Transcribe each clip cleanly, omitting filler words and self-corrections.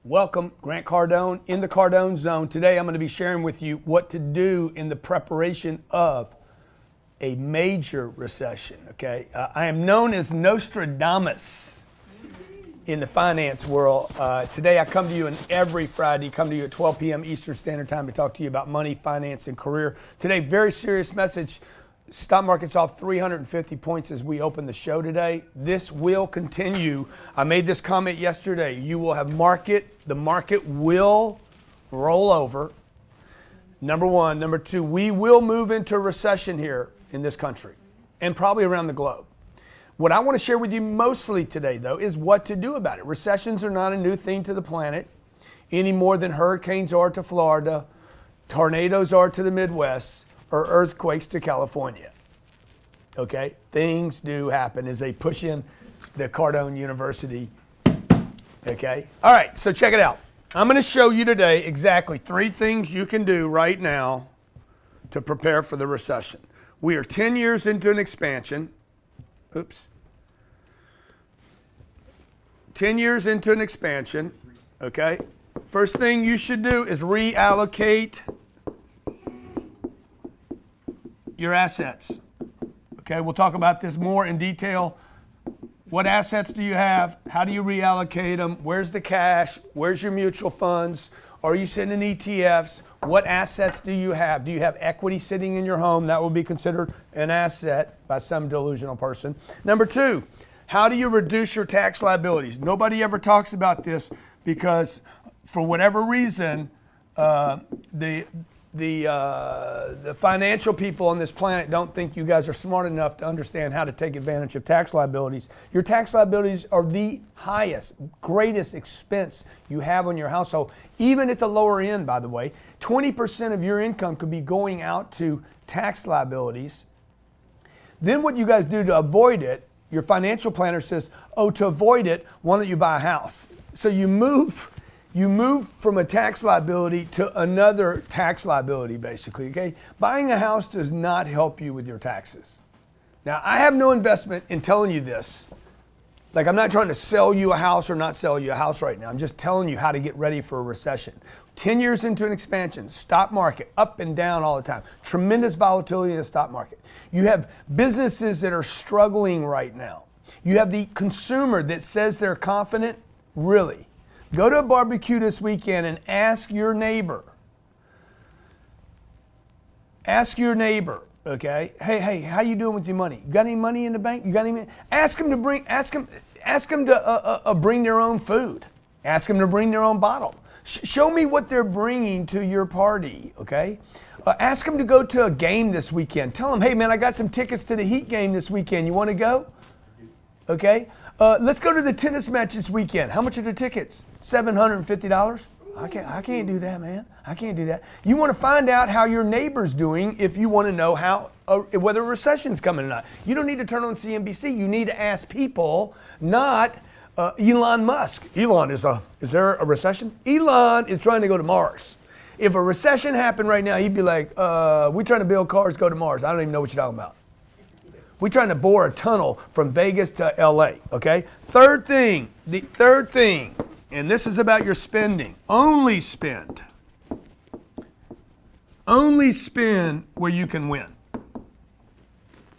Welcome, Grant Cardone in the Cardone Zone. Today I'm going to be sharing with you what to do in the preparation of a major recession, okay? I am known as Nostradamus in the finance world. Today I come to you, and every Friday come to you at 12 p.m. Eastern Standard Time to talk to you about money, finance, and career. Today, very serious message. Stock market's off 350 points as we open the show today. This will continue. I made this comment yesterday. You will have the market will roll over. Number one. Number two, we will move into a recession here in this country and probably around the globe. What I want to share with you mostly today, though, is what to do about it. Recessions are not a new thing to the planet any more than hurricanes are to Florida, tornadoes are to the Midwest, or earthquakes to California. Okay? Things do happen as they push in the Cardone University. Okay? All right, so check it out. I'm going to show you today exactly 3 things you can do right now to prepare for the recession. We are 10 years into an expansion. Oops. 10 years into an expansion. Okay? First thing you should do is reallocate your assets. Okay, we'll talk about this more in detail. What assets do you have? How do you reallocate them? Where's the cash? Where's your mutual funds? Are you sitting in ETFs? What assets do you have? Do you have equity sitting in your home? That will be considered an asset by some delusional person. Number 2, how do you reduce your tax liabilities? Nobody ever talks about this because for whatever reason, the financial people on this planet don't think you guys are smart enough to understand how to take advantage of tax liabilities. Your tax liabilities are the highest, greatest expense you have on your household. Even at the lower end, by the way, 20% of your income could be going out to tax liabilities. Then what you guys do to avoid it, your financial planner says, oh, to avoid it, why don't you buy a house? So you move from a tax liability to another tax liability, basically, okay? Buying a house does not help you with your taxes. Now, I have no investment in telling you this. Like, I'm not trying to sell you a house or not sell you a house right now. I'm just telling you how to get ready for a recession. 10 years into an expansion, stock market, up and down all the time. Tremendous volatility in the stock market. You have businesses that are struggling right now. You have the consumer that says they're confident, really. Go to a barbecue this weekend and ask your neighbor. Ask your neighbor, okay? Hey, how you doing with your money? You got any money in the bank? You got any? Ask them to bring their own food. Ask them to bring their own bottle. Show me what they're bringing to your party, okay? Ask them to go to a game this weekend. Tell them, hey man, I got some tickets to the Heat game this weekend. You want to go? Okay. Let's go to the tennis match this weekend. How much are the tickets? $750? I can't do that, man. I can't do that. You want to find out how your neighbor's doing if you want to know whether a recession's coming or not. You don't need to turn on CNBC. You need to ask people, not Elon Musk. Is there a recession? Elon is trying to go to Mars. If a recession happened right now, he'd be like, we're trying to build cars, go to Mars. I don't even know what you're talking about. We're trying to bore a tunnel from Vegas to LA, okay? The third thing, and this is about your spending. Only spend where you can win.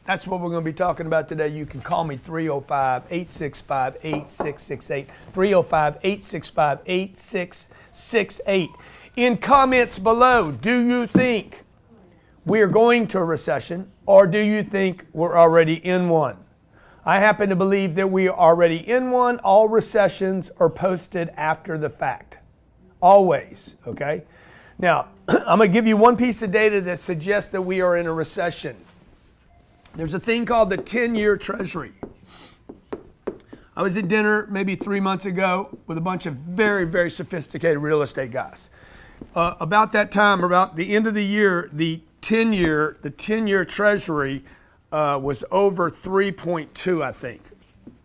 That's what we're going to be talking about today. You can call me 305-865-8668, 305-865-8668. In comments below, do you think we are going to a recession, or do you think we're already in one? I happen to believe that we are already in one. All recessions are posted after the fact. Always, okay? Now, I'm going to give you one piece of data that suggests that we are in a recession. There's a thing called the 10-year Treasury. I was at dinner maybe 3 months ago with a bunch of very, very sophisticated real estate guys. About that time, about the end of the year, the 10-year Treasury was over 3.2, I think.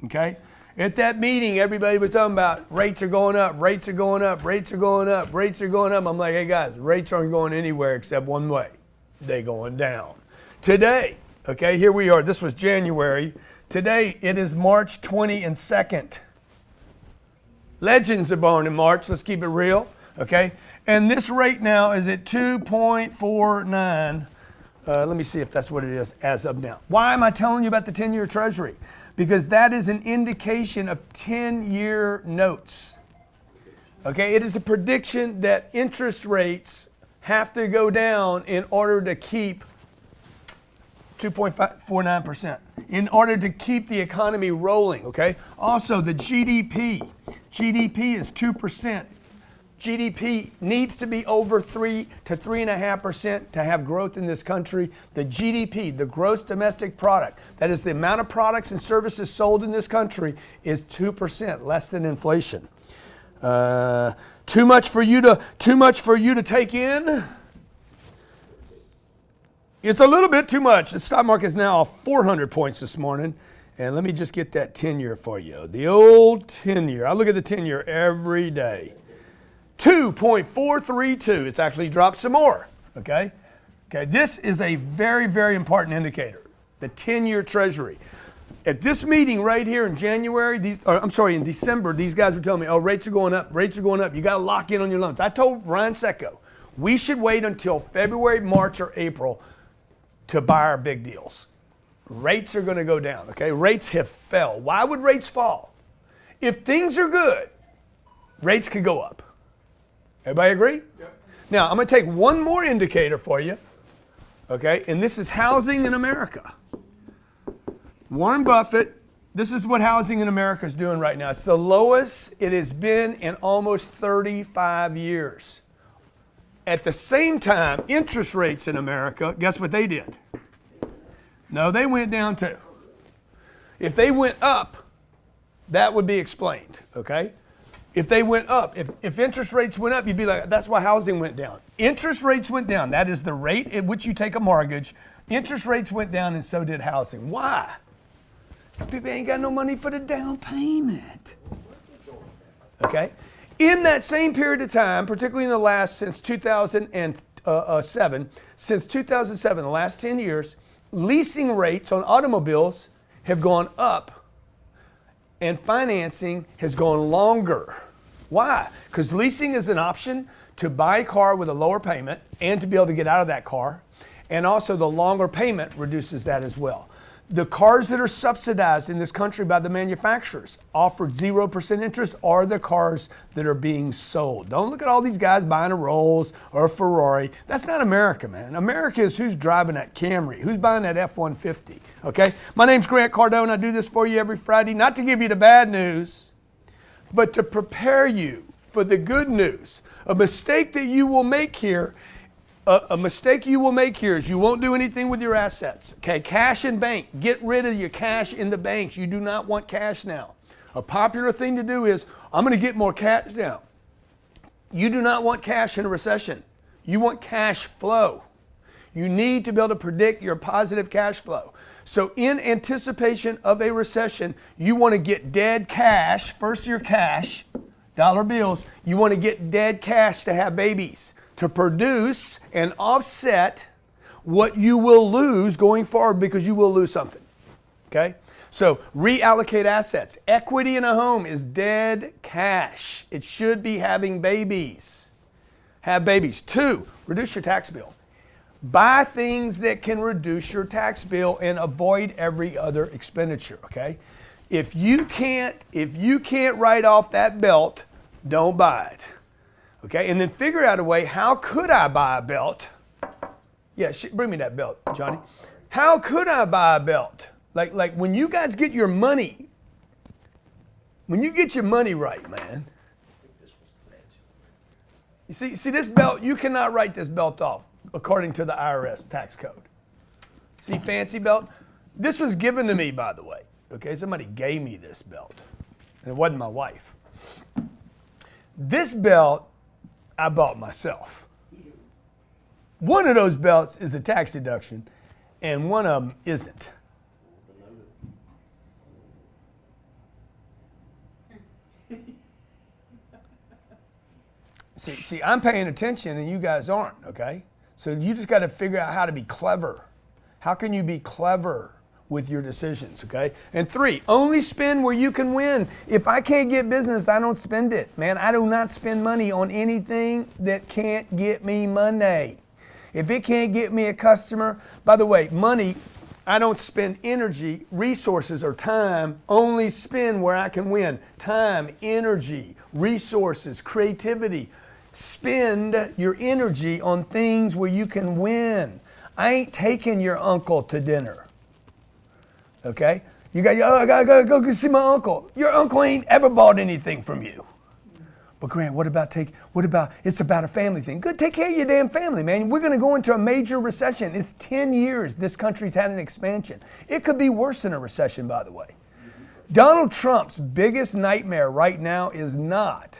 Okay? At that meeting, everybody was talking about rates are going up, rates are going up, rates are going up, rates are going up. I'm like, hey guys, rates aren't going anywhere except one way. They're going down. Today, okay, here we are. This was January. Today, it is March 22nd. Legends are born in March. Let's keep it real, okay? And this rate now is at 2.49. Let me see if that's what it is as of now. Why am I telling you about the 10-year Treasury? Because that is an indication of 10-year notes. Okay, it is a prediction that interest rates have to go down in order to keep 2.49%, in order to keep the economy rolling, okay? Also, the GDP is 2%. GDP needs to be over 3 to 3.5% to have growth in this country. The GDP, the gross domestic product, that is the amount of products and services sold in this country, is 2%, less than inflation. Too much for you to take in? It's a little bit too much. The stock market is now off 400 points this morning. And let me just get that 10-year for you. The old 10-year. I look at the 10-year every day. 2.432. It's actually dropped some more. Okay? Okay, this is a very, very important indicator. The 10-year Treasury. At this meeting right here in in December, these guys were telling me, oh, rates are going up, rates are going up. You got to lock in on your loans. I told Ryan Secco, we should wait until February, March, or April to buy our big deals. Rates are going to go down, okay? Rates have fell. Why would rates fall? If things are good, rates could go up. Everybody agree? Yep. Now, I'm going to take one more indicator for you, okay? And this is housing in America. Warren Buffett, this is what housing in America is doing right now. It's the lowest it has been in almost 35 years. At the same time, interest rates in America, guess what they did? No, they went down too. If they went up, that would be explained, okay? If they went up, if interest rates went up, you'd be like, that's why housing went down. Interest rates went down. That is the rate at which you take a mortgage. Interest rates went down and so did housing. Why? People ain't got no money for the down payment. Okay? In that same period of time, particularly in the last, since 2007, the last 10 years, leasing rates on automobiles have gone up and financing has gone longer. Why? Because leasing is an option to buy a car with a lower payment and to be able to get out of that car. And also the longer payment reduces that as well. The cars that are subsidized in this country by the manufacturers offered 0% interest are the cars that are being sold. Don't look at all these guys buying a Rolls or a Ferrari. That's not America, man. America is who's driving that Camry, who's buying that F-150, okay? My name's Grant Cardone. I do this for you every Friday, not to give you the bad news, but to prepare you for the good news. A mistake that you will make here is you won't do anything with your assets. Okay, cash in bank. Get rid of your cash in the banks. You do not want cash now. A popular thing to do is, I'm going to get more cash now. You do not want cash in a recession. You want cash flow. You need to be able to predict your positive cash flow. So in anticipation of a recession, you want to get dead cash, first your cash, dollar bills. You want to get dead cash to have babies, to produce and offset what you will lose going forward, because you will lose something, okay? So reallocate assets. Equity in a home is dead cash. It should be having babies. Have babies. 2, reduce your tax bill. Buy things that can reduce your tax bill and avoid every other expenditure, okay? If you can't write off that belt, don't buy it. Okay, and then figure out a way, how could I buy a belt? Yeah, bring me that belt, Johnny. How could I buy a belt? Like when you guys get your money, when you get your money right, man. You see this belt, you cannot write this belt off according to the IRS tax code. See, fancy belt? This was given to me, by the way. Okay, somebody gave me this belt, and it wasn't my wife. This belt I bought myself. One of those belts is a tax deduction, and one of them isn't. See, I'm paying attention and you guys aren't, okay? So you just got to figure out how to be clever. How can you be clever with your decisions, okay? And 3, only spend where you can win. If I can't get business, I don't spend it. Man, I do not spend money on anything that can't get me money. If it can't get me a customer, by the way, money, I don't spend energy, resources, or time, only spend where I can win. Time, energy, resources, creativity. Spend your energy on things where you can win. I ain't taking your uncle to dinner. Okay? You got, I gotta go see my uncle. Your uncle ain't ever bought anything from you. But Grant, what about it's about a family thing. Good, take care of your damn family, man. We're gonna go into a major recession. It's 10 years this country's had an expansion. It could be worse than a recession, by the way. Donald Trump's biggest nightmare right now is not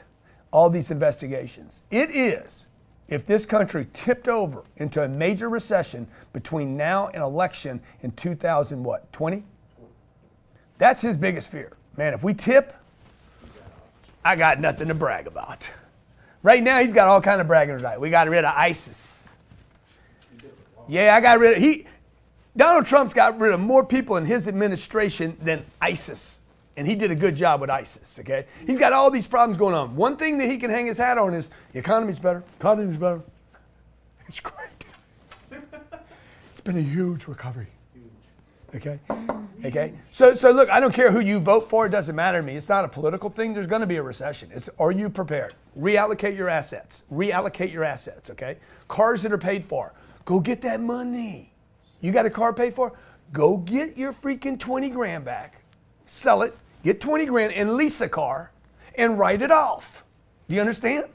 all these investigations. It is if this country tipped over into a major recession between now and election in 2020? That's his biggest fear. Man, if we tip, I got nothing to brag about. Right now, he's got all kind of bragging rights. We got rid of ISIS. Yeah, I got rid of, Donald Trump's got rid of more people in his administration than ISIS. And he did a good job with ISIS, okay? He's got all these problems going on. One thing that he can hang his hat on is the economy's better. Economy's better. It's great. It's been a huge recovery. Okay? Okay? So look, I don't care who you vote for. It doesn't matter to me. It's not a political thing. There's going to be a recession. Are you prepared? Reallocate your assets. Reallocate your assets, okay? Cars that are paid for. Go get that money. You got a car paid for? Go get your freaking 20 grand back. Sell it. Get 20 grand and lease a car and write it off. Do you understand?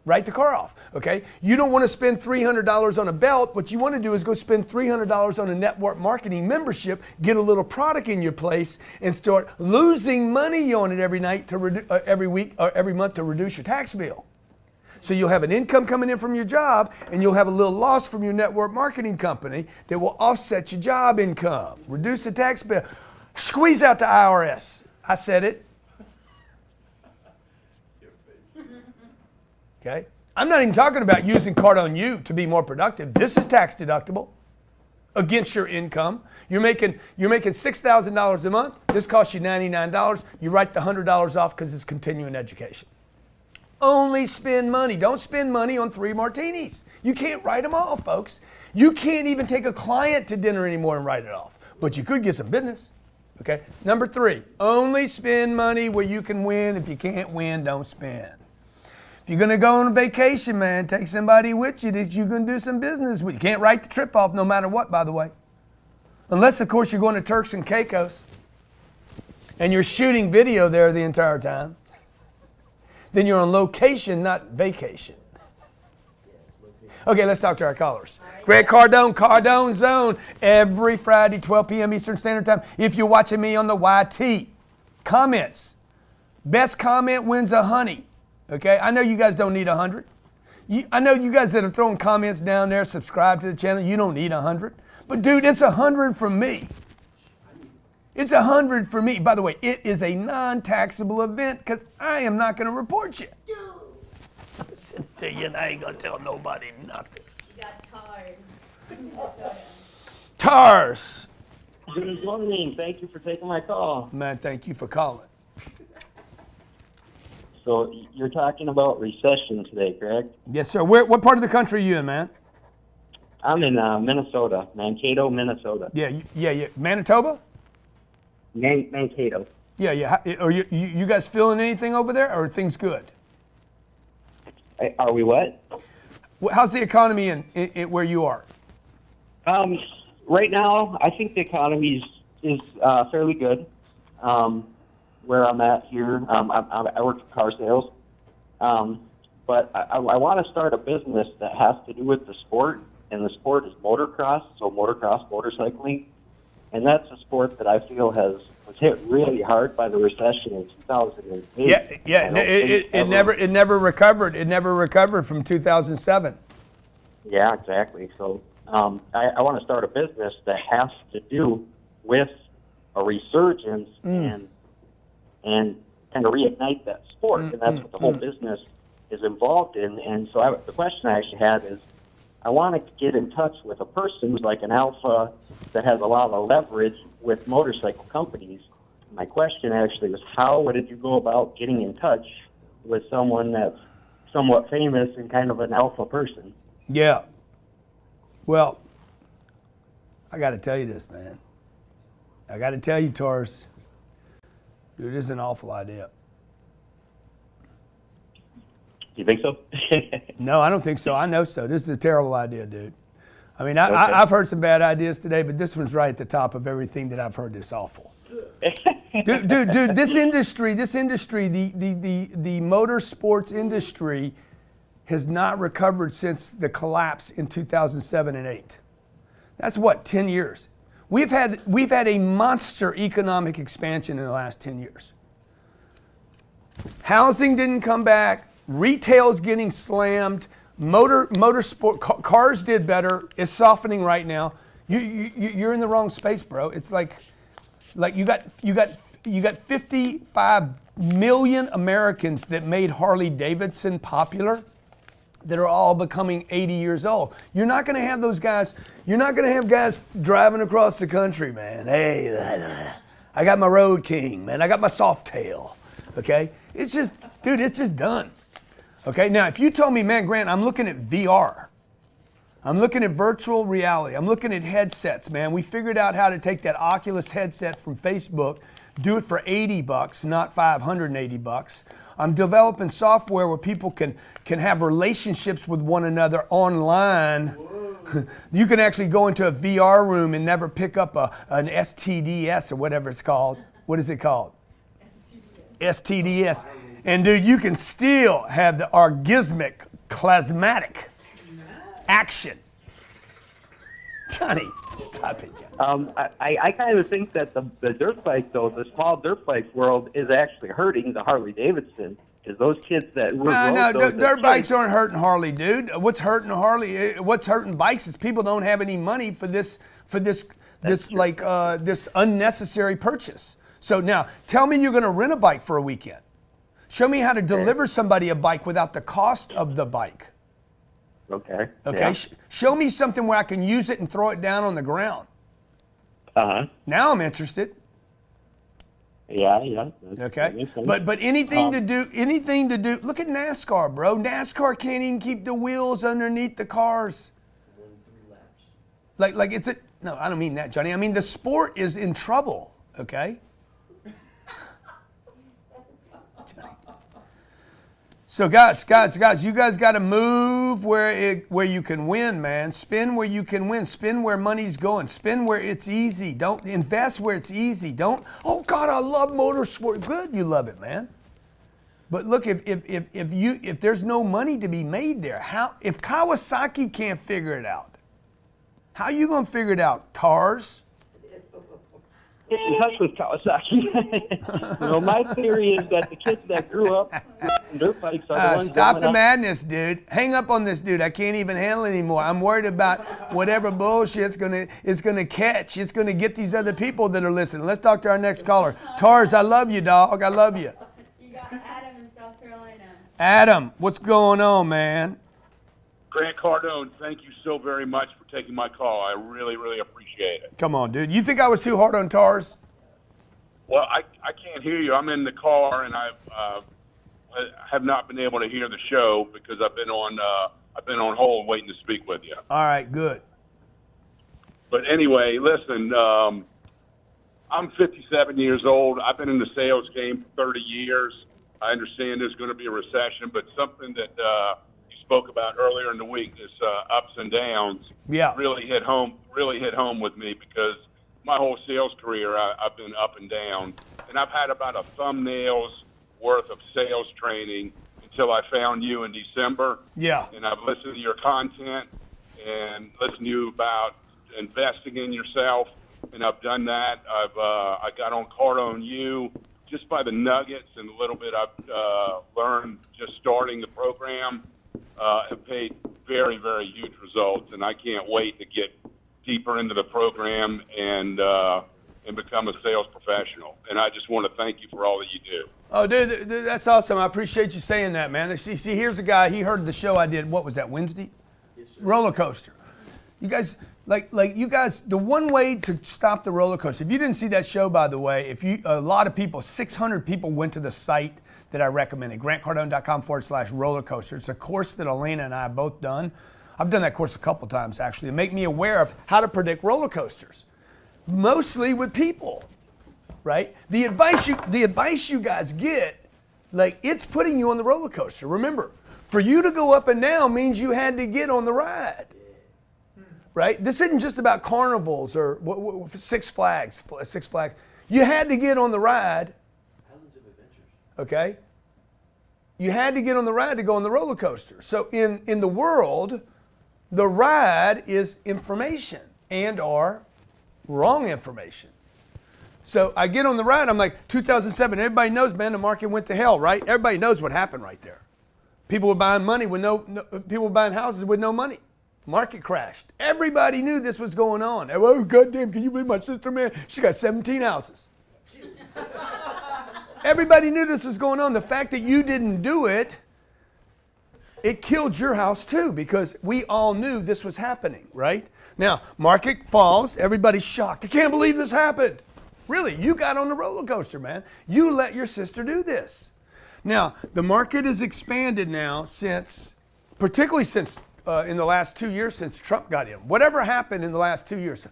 Write the car off, okay? You don't want to spend $300 on a belt. What you want to do is go spend $300 on a network marketing membership, get a little product in your place, and start losing money on it every night every week or every month to reduce your tax bill. So you'll have an income coming in from your job, and you'll have a little loss from your network marketing company that will offset your job income, reduce the tax bill. Squeeze out the IRS. I said it. Okay? I'm not even talking about using Cardone U to be more productive. This is tax deductible against your income. You're making $6,000 a month. This costs you $99. You write the $100 off because it's continuing education. Only spend money. Don't spend money on 3 martinis. You can't write them off, folks. You can't even take a client to dinner anymore and write it off. But you could get some business. Okay? Number 3, only spend money where you can win. If you can't win, don't spend. If you're going to go on a vacation, man, take somebody with you that you're going to do some business with. You can't write the trip off no matter what, by the way. Unless, of course, you're going to Turks and Caicos and you're shooting video there the entire time. Then you're on location, not vacation. Okay, let's talk to our callers. Grant Cardone, Cardone Zone, every Friday, 12 p.m. Eastern Standard Time. If you're watching me on the YT, comments. Best comment wins a honey. Okay, I know you guys don't need 100. I know you guys that are throwing comments down there, subscribe to the channel, you don't need 100. But dude, it's 100 from me. It's 100 for me. By the way, it is a non-taxable event because I am not going to report you. Listen to you, and I ain't going to tell nobody nothing. You got TARS. TARS. Good morning. Thank you for taking my call. Man, thank you for calling. So you're talking about recession today, correct? Yes, sir. What part of the country are you in, man? I'm in Minnesota, Mankato, Minnesota. Yeah. Manitoba? Mankato. Yeah. Are you guys feeling anything over there, or are things good? Are we what? How's the economy in where you are? Right now, I think the economy is fairly good. Where I'm at here, I work in car sales, but I want to start a business that has to do with the sport, and the sport is motocross, so motocross, motorcycling, and that's a sport that I feel was hit really hard by the recession in 2008. Yeah. It never recovered. It never recovered from 2007. Yeah, exactly. So I want to start a business that has to do with a resurgence and kind of reignite that sport, and that's what the whole business is involved in. And so the question I actually had is, I want to get in touch with a person who's like an alpha that has a lot of leverage with motorcycle companies. My question actually was, how did you go about getting in touch with someone that's somewhat famous and kind of an alpha person? Yeah. Well, I got to tell you this, man. I got to tell you, Taurus, dude, this is an awful idea. You think so? No, I don't think so. I know so. This is a terrible idea, dude. I mean, Okay. I've heard some bad ideas today, but this one's right at the top of everything that I've heard that's awful. dude, this industry, the motorsports industry has not recovered since the collapse in 2007 and 8. That's what, 10 years. We've had a monster economic expansion in the last 10 years. Housing didn't come back. Retail's getting slammed. Motorsport cars did better. It's softening right now. You're in the wrong space, bro. It's like you got 55 million Americans that made Harley Davidson popular that are all becoming 80 years old. You're not going to have those guys. You're not going to have guys driving across the country, man. Hey, I got my Road King, man. I got my Softail. Okay, it's just, dude, it's just done. Okay, now if you told me, man, Grant, I'm looking at VR. I'm looking at virtual reality. I'm looking at headsets, man. We figured out how to take that Oculus headset from Facebook, do it for $80, not $580. I'm developing software where people can have relationships with one another online. You can actually go into a VR room and never pick up an STDS or whatever it's called. What is it called? STDS. And dude, you can still have the orgasmic, plasmatic action. Johnny, stop it, Johnny. I kind of think that the dirt bike, though, the small dirt bike world is actually hurting the Harley Davidson. Because those kids that dirt bikes aren't hurting Harley, dude. What's hurting Harley? What's hurting bikes is people don't have any money for this unnecessary purchase. So now, tell me you're going to rent a bike for a weekend. Show me how to deliver somebody a bike without the cost of the bike. Okay. Okay. Yeah. Show me something where I can use it and throw it down on the ground. Now I'm interested. Yeah. Okay. But anything to do. Look at NASCAR, bro. NASCAR can't even keep the wheels underneath the cars. Like it's a no. I don't mean that, Johnny. I mean the sport is in trouble. Okay. So guys, you guys got to move where you can win, man. Spin where you can win. Spin where money's going. Spin where it's easy. Don't invest where it's easy. Don't. Oh God, I love motorsport. Good, you love it, man. But look, if there's no money to be made there, if Kawasaki can't figure it out, how are you gonna figure it out, Tars? Get in touch with Kawasaki. My theory is that the kids that grew up in dirt bikes are the ones. Stop the madness, dude. Hang up on this dude. I can't even handle it anymore. I'm worried about whatever bullshit it's gonna catch. It's gonna get these other people that are listening. Let's talk to our next caller. Tars, I love you, dog. I love you. You got Adam in South Carolina. Adam, what's going on, man? Grant Cardone, thank you so very much for taking my call. I really, really appreciate it. Come on, dude. You think I was too hard on Tars? Well, I can't hear you. I'm in the car, and I have not been able to hear the show because I've been on hold waiting to speak with you. All right, good. But anyway, listen, I'm 57 years old. I've been in the sales game for 30 years. I understand there's going to be a recession, but something that you spoke about earlier in the week, this ups and downs, really hit home with me because my whole sales career I've been up and down, and I've had about a thumbnail's worth of sales training until I found you in December. Yeah. And I've listened to your content and listened to you about investing in yourself, and I've done that. I got on Cardone U just by the nuggets and a little bit I've learned just starting the program. Have paid very, very huge results, and I can't wait to get deeper into the program and become a sales professional. And I just want to thank you for all that you do. Oh, dude, that's awesome. I appreciate you saying that, man. See, here's a guy. He heard the show I did. What was that, Wednesday? Yes, Roller coaster. You guys, like you guys, the one way to stop the roller coaster, if you didn't see that show, by the way, a lot of people, 600 people went to the site that I recommended, grantcardone.com/roller coaster. It's a course that Elena and I have both done. I've done that course a couple times, actually, to make me aware of how to predict roller coasters, mostly with people, right? The advice you guys get, like, it's putting you on the roller coaster. Remember, for you to go up and down means you had to get on the ride, right? This isn't just about carnivals or Six Flags. You had to get on the ride. Okay? You had to get on the ride to go on the roller coaster. So in the world, the ride is information and or wrong information. So I get on the ride, I'm like, 2007, everybody knows, man, the market went to hell, right? Everybody knows what happened right there. People were buying money with people were buying houses with no money. Market crashed. Everybody knew this was going on. Oh, goddamn, can you believe my sister, man? She got 17 houses. Everybody knew this was going on. The fact that you didn't do it, it killed your house too, because we all knew this was happening, right? Now, market falls, everybody's shocked. I can't believe this happened. Really, you got on the roller coaster, man. You let your sister do this. Now, the market has expanded now particularly since in the last 2 years since Trump got in. Whatever happened in the last 2 years,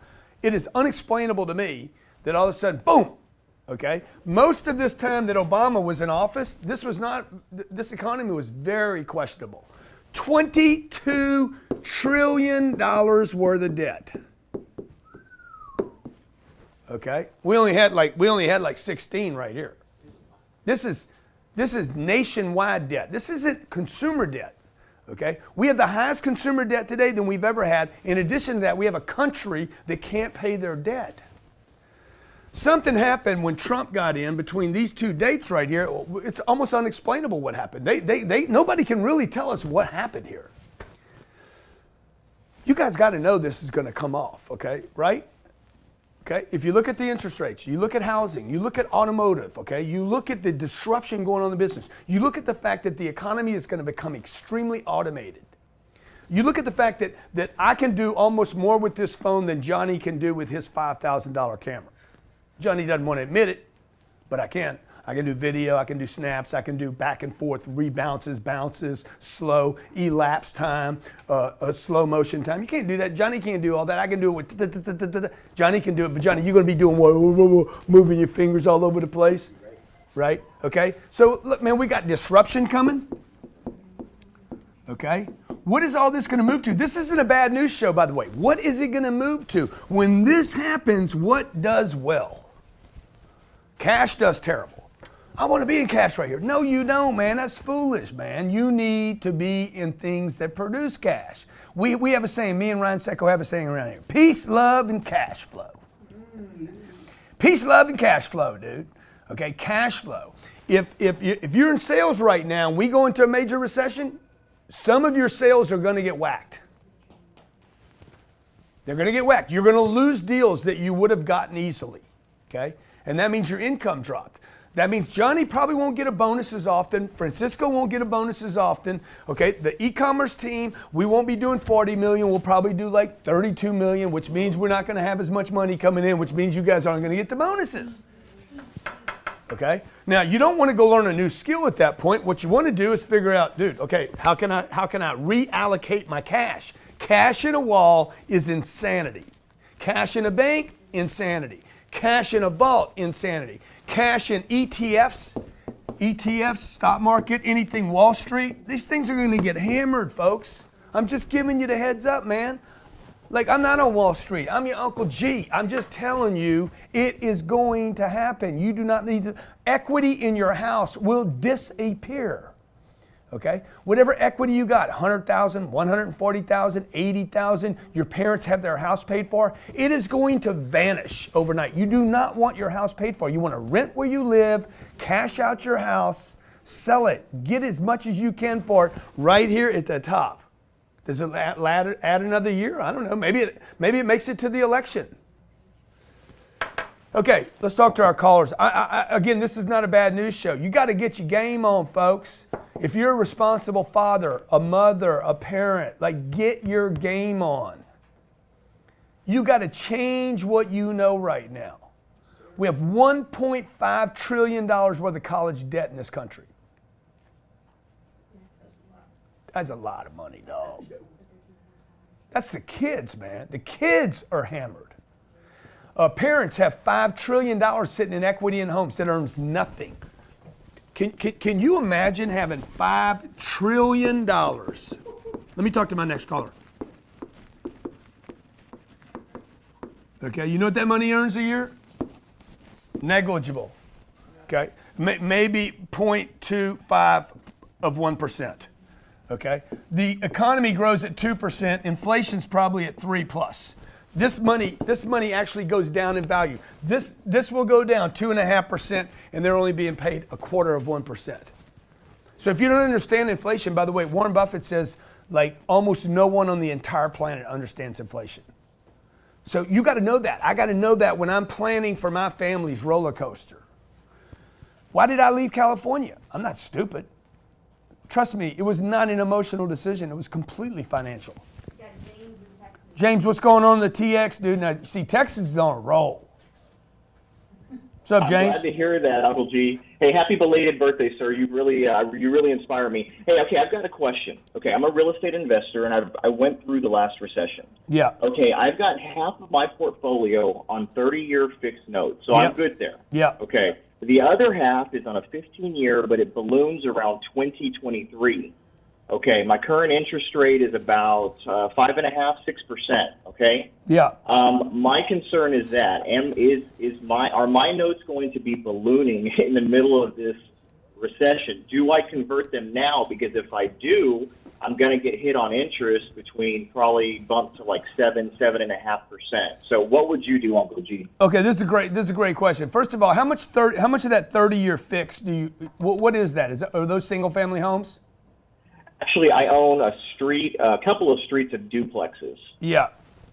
it is unexplainable to me that all of a sudden, boom, okay? Most of this time that Obama was in office, this economy was very questionable. $22 trillion worth of debt. Okay? We only had like 16 right here. This is nationwide debt. This isn't consumer debt. Okay? We have the highest consumer debt today than we've ever had. In addition to that, we have a country that can't pay their debt. Something happened when Trump got in between these two dates right here. It's almost unexplainable what happened. Nobody can really tell us what happened here. You guys got to know this is going to come off, okay? Right? Okay? If you look at the interest rates, you look at housing, you look at automotive, okay? You look at the disruption going on in the business. You look at the fact that the economy is going to become extremely automated. You look at the fact that I can do almost more with this phone than Johnny can do with his $5,000 camera. Johnny doesn't want to admit it, but I can. I can do video, I can do snaps, I can do back and forth, rebounces, bounces, slow, elapse time, a slow motion time. You can't do that. Johnny can't do all that. I can do it with Johnny can do it, but Johnny, you're going to be doing what? Moving your fingers all over the place, right? Okay? So, look, man, we got disruption coming. Okay? What is all this going to move to? This isn't a bad news show, by the way. What is it going to move to? When this happens, what does well? Cash does terrible. I want to be in cash right here. No, you don't, man. That's foolish, man. You need to be in things that produce cash. We have a saying, me and Ryan Secco have a saying around here. Peace, love, and cash flow. Peace, love, and cash flow, dude. Okay, cash flow. If you're in sales right now and we go into a major recession, some of your sales are going to get whacked. They're going to get whacked. You're going to lose deals that you would have gotten easily, okay? And that means your income dropped. That means Johnny probably won't get a bonus as often. Francisco won't get a bonus as often. Okay, the e-commerce team, we won't be doing 40 million. We'll probably do like 32 million, which means we're not going to have as much money coming in, which means you guys aren't going to get the bonuses. Okay, now you don't want to go learn a new skill at that point. What you want to do is figure out, dude, okay, how can I reallocate my cash? Cash in a wall is insanity. Cash in a bank, insanity. Cash in a vault, insanity. Cash in ETFs, stock market, anything Wall Street, these things are going to get hammered, folks. I'm just giving you the heads up, man. Like, I'm not on Wall Street. I'm your Uncle G. I'm just telling you, it is going to happen. You do not need to. Equity in your house will disappear. Okay? Whatever equity you got, 100,000, 140,000, 80,000, your parents have their house paid for, it is going to vanish overnight. You do not want your house paid for. You want to rent where you live, cash out your house, sell it, get as much as you can for it right here at the top. Does it add another year? I don't know. Maybe it makes it to the election. Okay, let's talk to our callers. Again, this is not a bad news show. You got to get your game on, folks. If you're a responsible father, a mother, a parent, like get your game on. You got to change what you know right now. We have $1.5 trillion worth of college debt in this country. That's a lot of money, dog. That's the kids, man. The kids are hammered. Parents have $5 trillion sitting in equity in homes that earns nothing. Can you imagine having $5 trillion? Let me talk to my next caller. Okay, you know what that money earns a year? Negligible. Okay, maybe 0.25 of 1%. Okay, the economy grows at 2%. Inflation's probably at 3+. This money actually goes down in value. This will go down 2.5%, and they're only being paid 1/4 of 1%. So if you don't understand inflation, by the way, Warren Buffett says like almost no one on the entire planet understands inflation. So you got to know that. I got to know that when I'm planning for my family's roller coaster. Why did I leave California? I'm not stupid. Trust me, it was not an emotional decision. It was completely financial. Yeah, James in Texas. James, what's going on in the TX, dude? Now, see, Texas is on a roll. What's up, James? I'm glad to hear that, Uncle G. Hey, happy belated birthday, sir. You really inspire me. Hey, okay, I've got a question. Okay, I'm a real estate investor, and I went through the last recession. Yeah. Okay, I've got half of my portfolio on 30-year fixed notes, so I'm good there. Yeah. Okay. The other half is on a 15-year, but it balloons around 2023. Okay, my current interest rate is about 5.5%, 6%. Okay. Yeah. My concern is that are my notes going to be ballooning in the middle of this recession? Do I convert them now? Because if I do, I'm going to get hit on interest between probably bump to like 7.5%. So what would you do, Uncle G? Okay, this is a great question. First of all, how much of that 30-year fix do you? What is that? Are those single family homes? Actually, I own a couple of streets of duplexes. Yeah.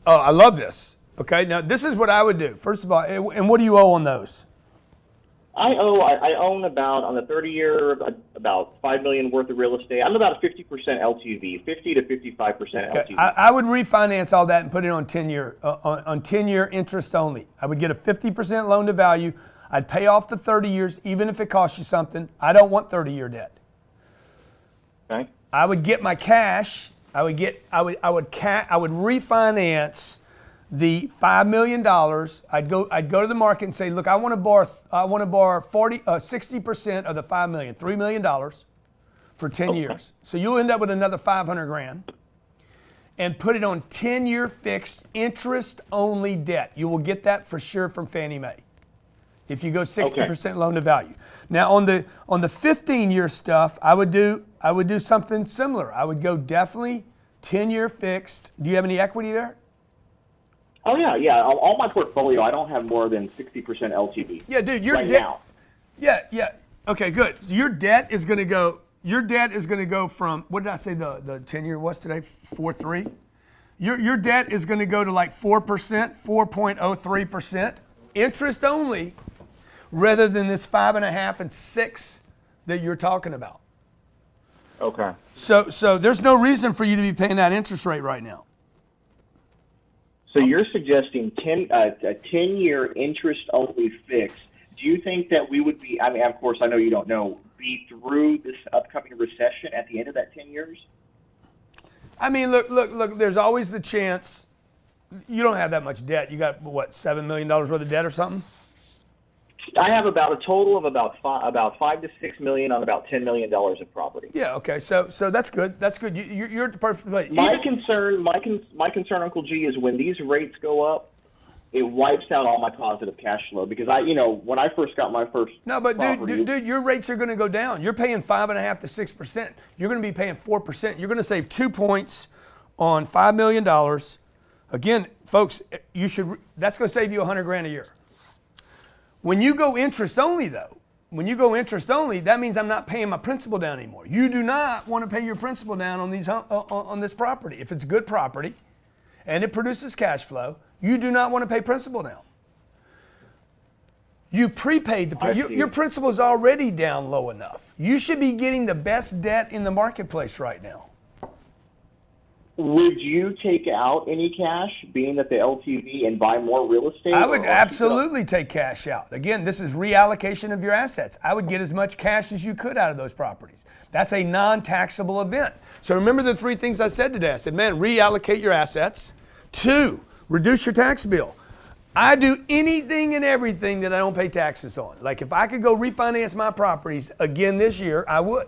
Oh, I love this. Okay, now this is what I would do. First of all, and what do you owe on those? I own about, on the 30-year, about $5 million worth of real estate. I'm about a 50% LTV, 50 to 55% LTV. I would refinance all that and put it on 10-year on 10-year interest only. I would get a 50% loan to value. I'd pay off the 30 years, even if it costs you something. I don't want 30-year debt. Okay. I would get my cash. I would refinance the $5 million. I'd go to the market and say, look, I want to borrow 60% of the $5 million, $3 million for 10 years. So you'll end up with another $500,000 and put it on 10-year fixed interest only debt. You will get that for sure from Fannie Mae if you go 60% loan to value. Now on the 15-year stuff, I would do something similar. I would go definitely 10-year fixed. Do you have any equity there? Oh yeah. All my portfolio, I don't have more than 60% LTV. Yeah, dude, your right debt. now. Yeah. Okay, good. So your debt is going to go. Your debt is going to go from, what did I say the 10-year was today? 4.3. Your debt is going to go to like 4%, 4.03% interest only, rather than this 5.5 and 6 that you're talking about. Okay. So there's no reason for you to be paying that interest rate right now. So you're suggesting a 10-year interest-only fix. Do you think that we would be, I mean, of course, I know you don't know, be through this upcoming recession at the end of that 10 years? I mean, look, there's always the chance. You don't have that much debt. You got, what, $7 million worth of debt or something? I have about a total of about 5 to 6 million on about $10 million of property. Yeah. Okay. So that's good. That's good. You're perfectly. My concern, Uncle G, is when these rates go up, it wipes out all my positive cash flow because when I first got my first property, dude, your rates are going to go down. You're paying 5.5 to 6%. You're going to be paying 4%. You're going to save 2 points on $5 million. Again, folks, that's going to save you $100,000 a year. When you go interest only, though, that means I'm not paying my principal down anymore. You do not want to pay your principal down on this property. If it's good property and it produces cash flow, you do not want to pay principal down. You prepaid your principal is already down low enough. You should be getting the best debt in the marketplace right now. Would you take out any cash, being that the LTV, and buy more real estate? I would absolutely take cash out. Again, this is reallocation of your assets. I would get as much cash as you could out of those properties. That's a non-taxable event. So remember the 3 things I said today. I said, man, reallocate your assets. 2, reduce your tax bill. I do anything and everything that I don't pay taxes on. Like if I could go refinance my properties again this year, I would.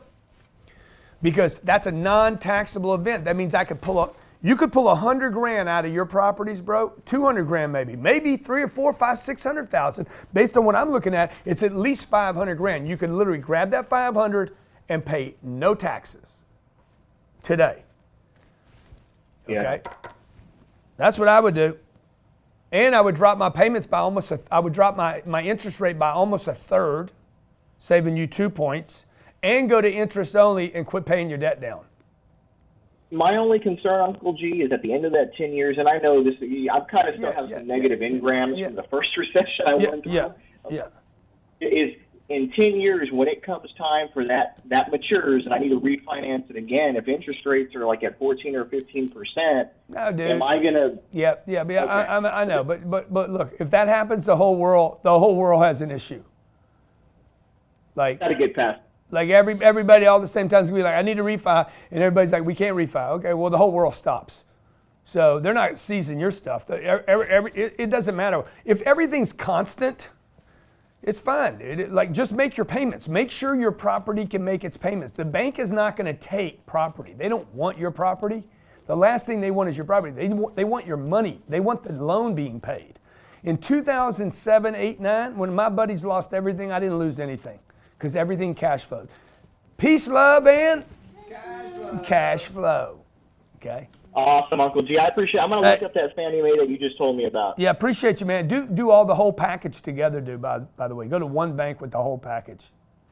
Because that's a non-taxable event. That means you could pull 100 grand out of your properties, bro. 200 grand maybe 3 or 4, 5, 600,000. Based on what I'm looking at, it's at least 500 grand. You could literally grab that 500 and pay no taxes today. Okay, that's what I would do, and I would drop my payments by I would drop my interest rate by almost 1/3, saving you 2 points. And go to interest only and quit paying your debt down. My only concern, Uncle G, is at the end of that 10 years, and I know this, I kind of still have some negative engrams from the first recession I went through. Is in 10 years, when it comes time for that matures, and I need to refinance it again, if interest rates are like at 14 or 15%, no, dude. Am I gonna? I know, but look, if that happens, the whole world has an issue. Like, Got to get past. Like everybody all at the same time is going to be like, I need to refi, and everybody's like, we can't refi. Okay, well, the whole world stops. So they're not seizing your stuff. It doesn't matter. If everything's constant, it's fine, dude. Like, just make your payments. Make sure your property can make its payments. The bank is not going to take property. They don't want your property. The last thing they want is your property. They want your money. They want the loan being paid. In 2007, 8, 9, when my buddies lost everything, I didn't lose anything. Because everything cash flowed. Peace, love, and cash flow. Okay? Awesome, Uncle G. I appreciate it. I'm going to look up that Fannie Mae that you just told me about. Yeah, appreciate you, man. Do all the whole package together, dude, by the way. Go to one bank with the whole package.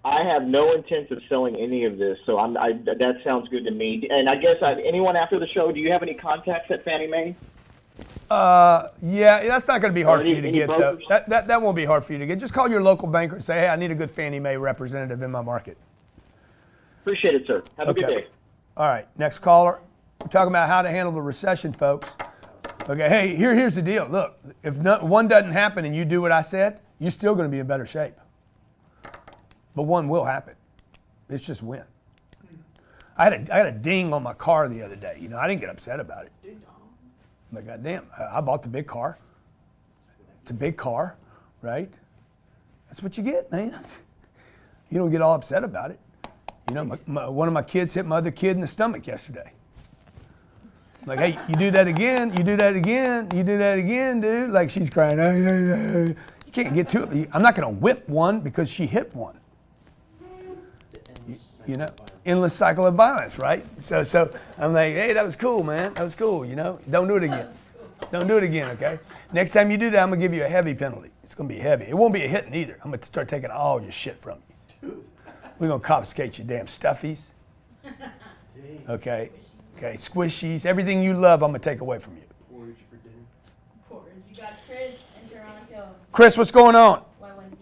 I have no intent of selling any of this, so that sounds good to me. And I guess anyone after the show, do you have any contacts at Fannie Mae? Yeah, that's not going to be hard for you to get, though. brokers? That won't be hard for you to get. Just call your local banker and say, hey, I need a good Fannie Mae representative in my market. Appreciate it, sir. Have a good day. All right, next caller. We're talking about how to handle the recession, folks. Okay, hey, here's the deal. Look, if one doesn't happen and you do what I said, you're still going to be in better shape. But one will happen. It's just when. I had a ding on my car the other day. You know, I didn't get upset about it. I'm like, goddamn, I bought the big car. It's a big car, right? That's what you get, man. You don't get all upset about it. You know, one of my kids hit my other kid in the stomach yesterday. I'm like, hey, you do that again, you do that again, you do that again, dude. Like, she's crying. You can't get to it. I'm not going to whip one because she hit one. You know, endless cycle of violence, right? So I'm like, hey, that was cool, man. That was cool, you know. Don't do it again. Don't do it again, okay? Next time you do that, I'm going to give you a heavy penalty. It's going to be heavy. It won't be a hitting either. I'm going to start taking all your shit from you. We're going to confiscate your damn stuffies. Okay? Okay, squishies. Everything you love, I'm going to take away from you. Porridge. You got Chris in Toronto. Chris, what's going on? Y1Z.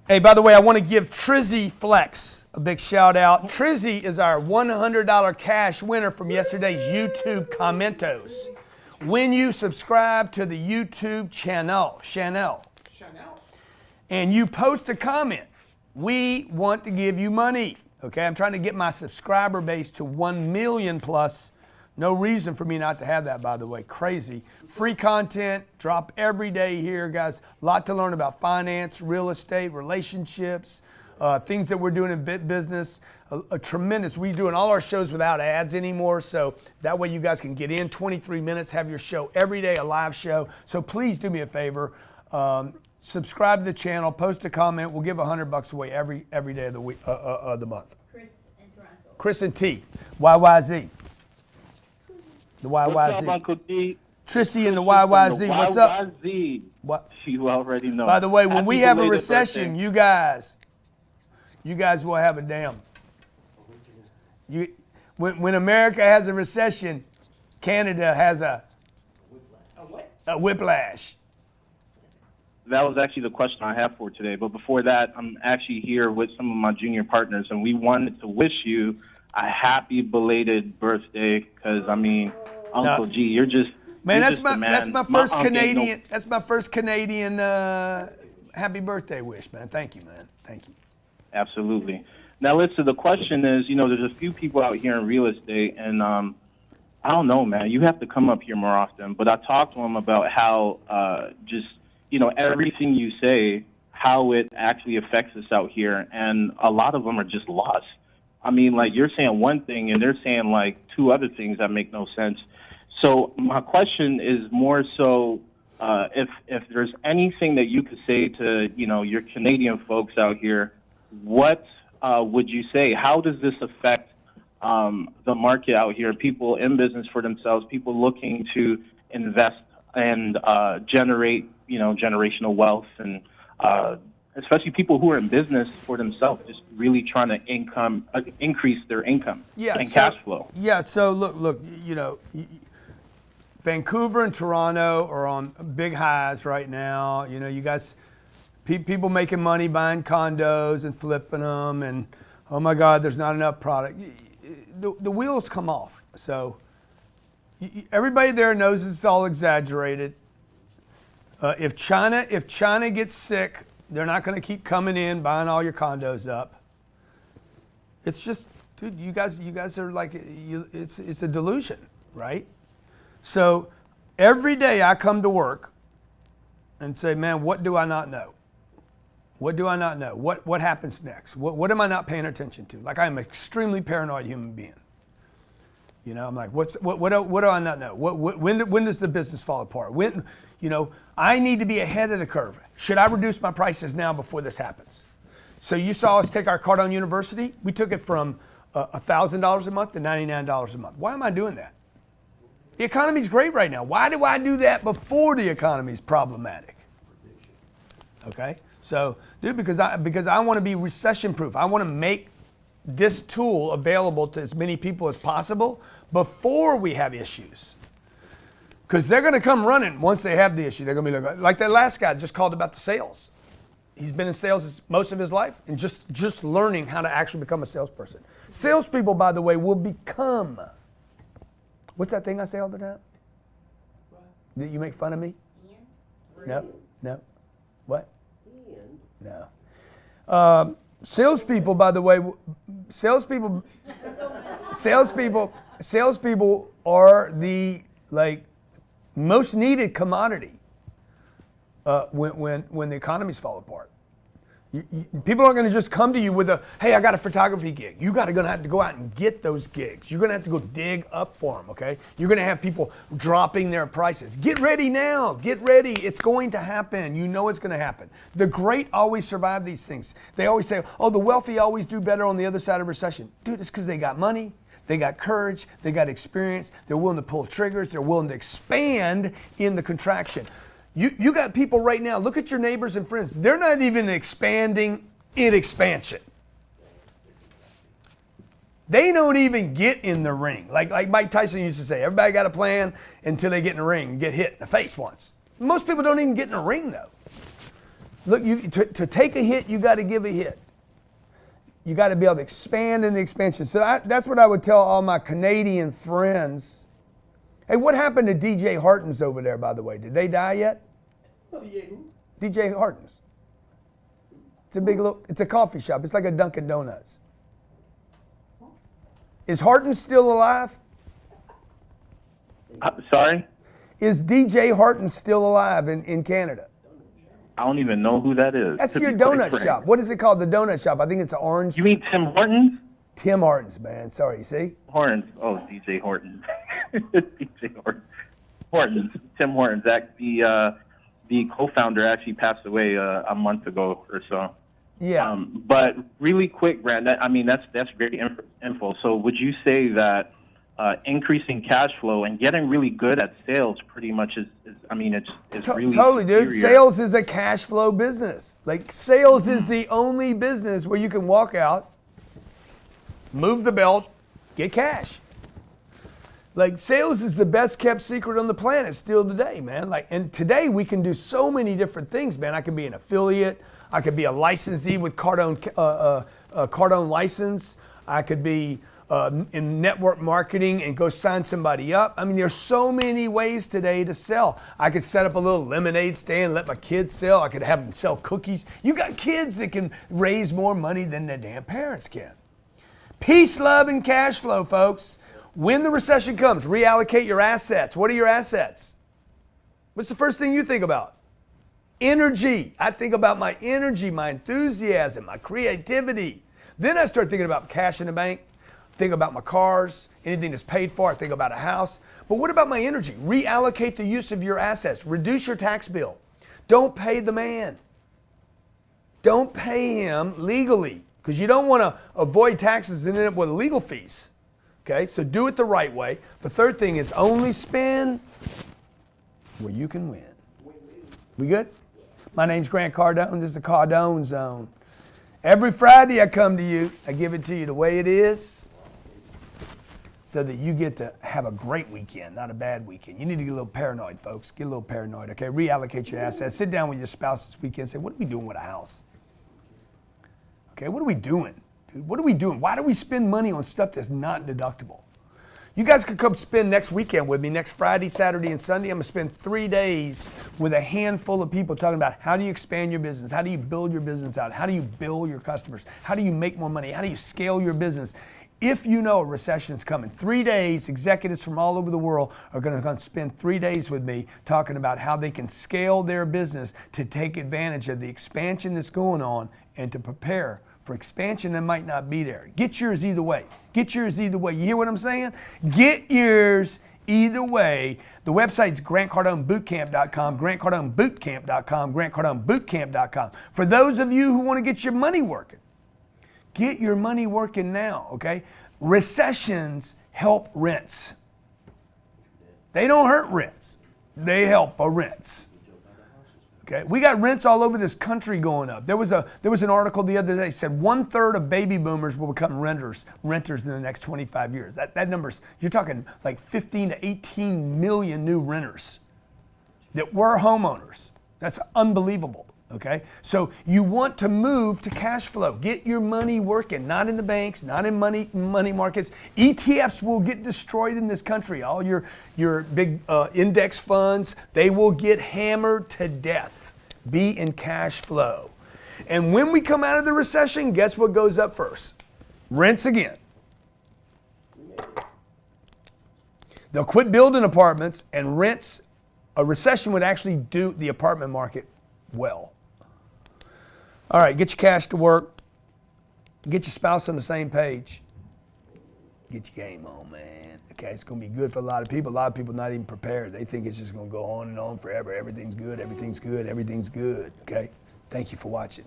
Hey, by the way, I want to give Trizzy Flex a big shout out. Trizzy is our $100 cash winner from yesterday's YouTube commentos. When you subscribe to the YouTube channel, and you post a comment, we want to give you money. Okay, I'm trying to get my subscriber base to 1 million plus. No reason for me not to have that, by the way. Crazy. Free content, drop every day here, guys. A lot to learn about finance, real estate, relationships, things that we're doing in business. A tremendous, we're doing all our shows without ads anymore, so that way you guys can get in 23 minutes, have your show every day, a live show. So please do me a favor. Subscribe to the channel, post a comment. We'll give $100 away every day of the week, of the month. Chris in Toronto. Chris and T, YYZ. The YYZ. What's up, Uncle D? Trissy and the YYZ. What's up? YYZ. What? You already know. By the way, when Happy we have a belated recession, birthday. you guys will have a damn. When America has a recession, Canada has a whiplash. that was actually the question I have for today. But before that, I'm actually here with some of my junior partners, and we wanted to wish you a happy belated birthday. Because I mean, Uncle G, you're just Man, you're that's just my the man. that's my My first uncle ain't no- Canadian. That's my first Canadian happy birthday wish, man. Thank you, man. Thank you. Absolutely. Now, listen, the question is, there's a few people out here in real estate, and I don't know, man. You have to come up here more often. But I talked to them about how just, everything you say, how it actually affects us out here, and a lot of them are just lost. I mean, like, you're saying one thing, and they're saying, like, two other things that make no sense. So my question is more so, if there's anything that you could say to, your Canadian folks out here, what would you say? How does this affect the market out here? People in business for themselves, people looking to invest and generate, generational wealth, and especially people who are in business for themselves, just really trying to increase their income and cash flow. Yeah. So look. Vancouver and Toronto are on big highs right now. You guys. People making money buying condos and flipping them, and oh my God, there's not enough product. The wheels come off. So everybody there knows it's all exaggerated. If China gets sick, they're not going to keep coming in buying all your condos up. It's just, dude, you guys are like, it's a delusion, right? So every day I come to work and say, man, what do I not know? What do I not know? What happens next? What am I not paying attention to? Like, I'm an extremely paranoid human being. I'm like, what do I not know? When does the business fall apart? I need to be ahead of the curve. Should I reduce my prices now before this happens? So you saw us take our Cardone University. We took it from $1,000 a month to $99 a month. Why am I doing that? The economy's great right now. Why do I do that before the economy's problematic? Okay. So, dude, because I want to be recession proof. I want to make this tool available to as many people as possible before we have issues. Because they're going to come running once they have the issue. They're going to be like that last guy just called about the sales. He's been in sales most of his life and just learning how to actually become a salesperson. Salespeople, by the way, will become. What's that thing I say all the time? That you make fun of me? No. What? No. Salespeople, by the way, salespeople are the most needed commodity when the economies fall apart. People aren't going to just come to you with hey, I got a photography gig. You're going to have to go out and get those gigs. You're going to have to go dig up for them, okay? You're going to have people dropping their prices. Get ready now. Get ready. It's going to happen. You know it's going to happen. The great always survive these things. They always say, the wealthy always do better on the other side of recession. Dude, it's because they got money. They got courage. They got experience. They're willing to pull triggers. They're willing to expand in the contraction. You got people right now, look at your neighbors and friends. They're not even expanding in expansion. They don't even get in the ring. Like Mike Tyson used to say, everybody got a plan until they get in the ring and get hit in the face once. Most people don't even get in the ring though. Look, to take a hit, you got to give a hit. You got to be able to expand in the expansion. So that's what I would tell all my Canadian friends. Hey, what happened to DJ Hartens over there, by the way? Did they die yet? DJ Hartens. It's a coffee shop. It's like a Dunkin' Donuts. Is Hartens still alive? Sorry? Is DJ Hartens still alive in Canada? I don't even know who that is. That's your donut shop. What is it called? The donut shop. I think it's an orange. You mean Tim Hortons? Tim Hortons, man. Sorry, you see? Hortons. Oh, DJ Hortons. DJ Hortons. Tim Hortons. The co-founder actually passed away a month ago or so. Yeah. But really quick, Brand, that's great info. So would you say that increasing cash flow and getting really good at sales pretty much is really totally, dude. superior. Sales is a cash flow business. Like, sales is the only business where you can walk out, move the belt, get cash. Like sales is the best kept secret on the planet still today, man. Like, and today we can do so many different things, man. I can be an affiliate. I could be a licensee with Cardone license. I could be in network marketing and go sign somebody up. I mean, there's so many ways today to sell. I could set up a little lemonade stand, let my kids sell. I could have them sell cookies. You got kids that can raise more money than their damn parents can. Peace, love, and cash flow, folks. When the recession comes, reallocate your assets. What are your assets? What's the first thing you think about? Energy. I think about my energy, my enthusiasm, my creativity. Then I start thinking about cash in the bank, think about my cars, anything that's paid for, I think about a house. But what about my energy? Reallocate the use of your assets. Reduce your tax bill. Don't pay the man. Don't pay him legally, because you don't want to avoid taxes and end up with legal fees. Okay, so do it the right way. The third thing is only spend where you can win. We good? My name's Grant Cardone. This is the Cardone Zone. Every Friday I come to you. I give it to you the way it is so that you get to have a great weekend, not a bad weekend. You need to get a little paranoid, folks. Get a little paranoid, okay? Reallocate your assets. Sit down with your spouse this weekend and say, what are we doing with a house? Okay, what are we doing? Dude, what are we doing? Why do we spend money on stuff that's not deductible? You guys could come spend next weekend with me, next Friday, Saturday, and Sunday. I'm going to spend 3 days with a handful of people talking about how do you expand your business? How do you build your business out? How do you bill your customers? How do you make more money? How do you scale your business? If you know a recession is coming, 3 days, executives from all over the world are going to spend 3 days with me talking about how they can scale their business to take advantage of the expansion that's going on and to prepare for expansion that might not be there. Get yours either way. Get yours either way. You hear what I'm saying? Get yours either way. The website's grantcardonebootcamp.com, grantcardonebootcamp.com, grantcardonebootcamp.com. For those of you who want to get your money working, get your money working now, okay? Recessions help rents. They don't hurt rents. They help a rents. Okay, we got rents all over this country going up. There was an article the other day that said 1/3 of baby boomers will become renters in the next 25 years. That number's, you're talking like 15 to 18 million new renters that were homeowners. That's unbelievable. Okay, so you want to move to cash flow. Get your money working, not in the banks, not in money markets. ETFs will get destroyed in this country. All your big index funds, they will get hammered to death. Be in cash flow. And when we come out of the recession, guess what goes up first? Rents again. They'll quit building apartments, and rents, a recession would actually do the apartment market well. All right, get your cash to work. Get your spouse on the same page. Get your game on, man. Okay, it's going to be good for a lot of people. A lot of people not even prepared. They think it's just going to go on and on forever. Everything's good, everything's good, everything's good. Okay, thank you for watching.